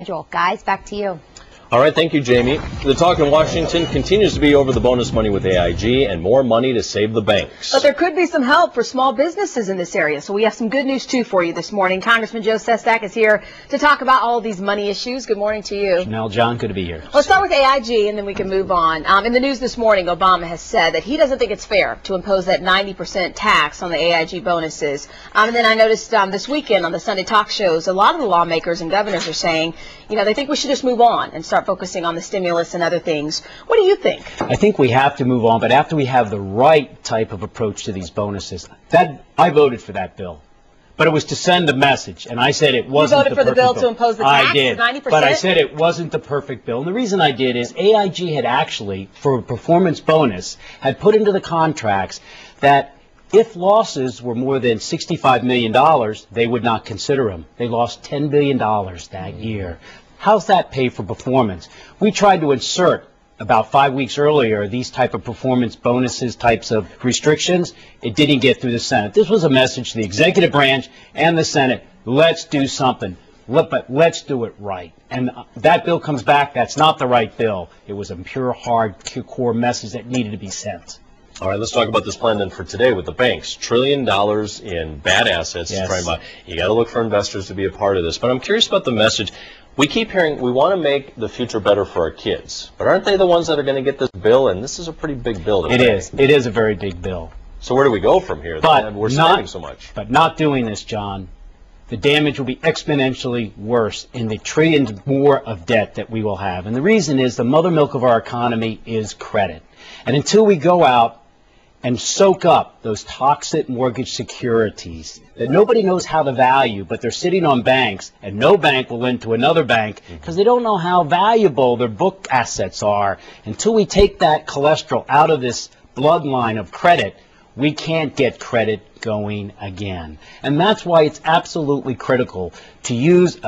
Joel, guys, back to you. All right, thank you, Jamie. The talk in Washington continues to be over the bonus money with AIG and more money to save the banks. But there could be some help for small businesses in this area, so we have some good news, too, for you this morning. Congressman Joe Sestak is here to talk about all of these money issues. Good morning to you. Janelle, John, good to be here. Let's start with AIG, and then we can move on. In the news this morning, Obama has said that he doesn't think it's fair to impose that 90% tax on the AIG bonuses. And then I noticed this weekend on the Sunday talk shows, a lot of the lawmakers and governors are saying, you know, they think we should just move on and start focusing on the stimulus and other things. What do you think? I think we have to move on, but after we have the right type of approach to these bonuses, I voted for that bill. But it was to send a message, and I said it wasn't the perfect bill. You voted for the bill to impose the tax I did, 90%? but I said it wasn't the perfect bill. And the reason I did is AIG had actually, for a performance bonus, had put into the contracts that if losses were more than $65 million, they would not consider them. They lost $10 billion that year. How's that pay for performance? We tried to insert about 5 weeks earlier these type of performance bonuses types of restrictions. It didn't get through the Senate. This was a message to the executive branch and the Senate. Let's do something. But let's do it right. And that bill comes back. That's not the right bill. It was a pure, hardcore message that needed to be sent. All right, let's talk about this plan then for today with the banks. $1 trillion in bad assets to try and buy. You got to look for investors to be a part of this. But I'm curious about the message. We keep hearing we want to make the future better for our kids. But aren't they the ones that are going to get this bill? And this is a pretty big bill. It is. It is a very big bill. So where do we go from here? But we're spending so much. But not doing this, John. The damage will be exponentially worse in the trillions more of debt that we will have. And the reason is the mother milk of our economy is credit. And until we go out and soak up those toxic mortgage securities that nobody knows how to value, but they're sitting on banks, and no bank will lend to another bank because they don't know how valuable their book assets are. Until we take that cholesterol out of this bloodline of credit, we can't get credit going again. And that's why it's absolutely critical to use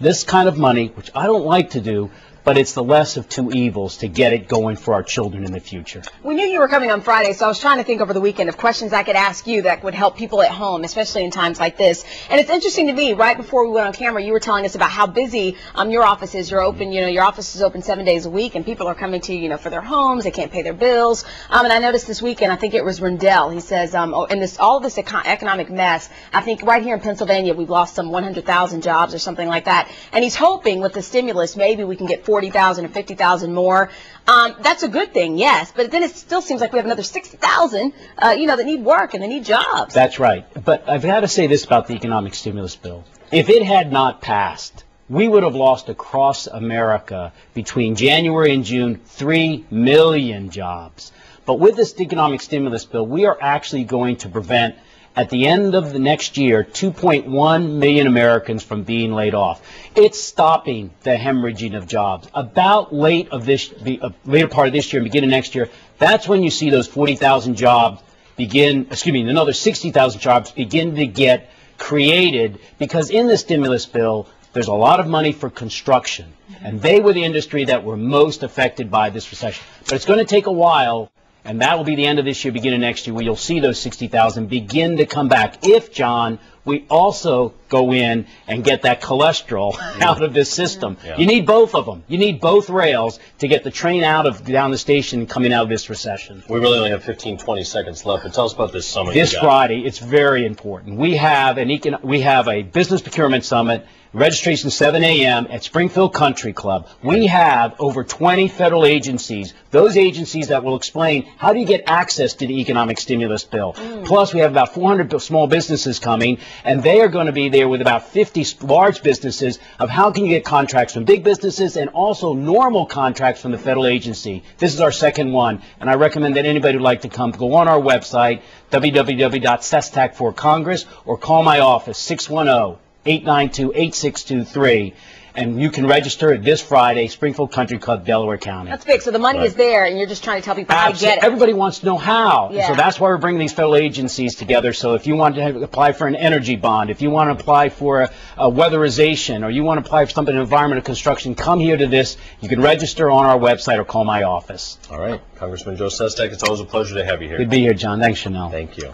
this kind of money, which I don't like to do, but it's the less of two evils to get it going for our children in the future. We knew you were coming on Friday, so I was trying to think over the weekend of questions I could ask you that would help people at home, especially in times like this. And it's interesting to me, right before we went on camera, you were telling us about how busy your office is. You're open, your office is open 7 days a week, and people are coming to you, for their homes. They can't pay their bills. And I noticed this weekend, I think it was Rendell, he says, in all of this economic mess, I think right here in Pennsylvania, we've lost some 100,000 jobs or something like that. And he's hoping with the stimulus, maybe we can get 40,000 or 50,000 more. That's a good thing, yes, but then it still seems like we have another 60,000, that need work and they need jobs. That's right. But I've got to say this about the economic stimulus bill. If it had not passed, we would have lost across America between January and June 3 million jobs. But with this economic stimulus bill, we are actually going to prevent, at the end of the next year, 2.1 million Americans from being laid off. It's stopping the hemorrhaging of jobs. About later part of this year and beginning of next year, that's when you see those 40,000 jobs another 60,000 jobs begin to get created, because in the stimulus bill, there's a lot of money for construction. And they were the industry that were most affected by this recession. But it's going to take a while. And that will be the end of this year, beginning of next year, where you'll see those 60,000 begin to come back. If, John, we also go in and get that cholesterol out of this system. Yeah. You need both of them. You need both rails to get the train down the station coming out of this recession. We really only have 15, 20 seconds left, but tell us about this summit. This Friday, it's very important. We have a Business Procurement Summit. Registration 7 a.m. at Springfield Country Club. We have over 20 federal agencies, those agencies that will explain how do you get access to the economic stimulus bill. Plus, we have about 400 small businesses coming, and they are going to be there with about 50 large businesses of how can you get contracts from big businesses and also normal contracts from the federal agency. This is our second one, and I recommend that anybody who'd like to come, go on our website, www.sestak4congress, or call my office, 610-892-8623, and you can register this Friday, Springfield Country Club, Delaware County. That's big. So the money is there, and you're just trying to tell people how to get it. Everybody wants to know how. Yeah. So that's why we're bringing these federal agencies together. So if you want to apply for an energy bond, if you want to apply for a weatherization, or you want to apply for something in environmental construction, come here to this. You can register on our website or call my office. All right. Congressman Joe Sestak, it's always a pleasure to have you here. Good to be here, John. Thanks, Janelle. Thank you.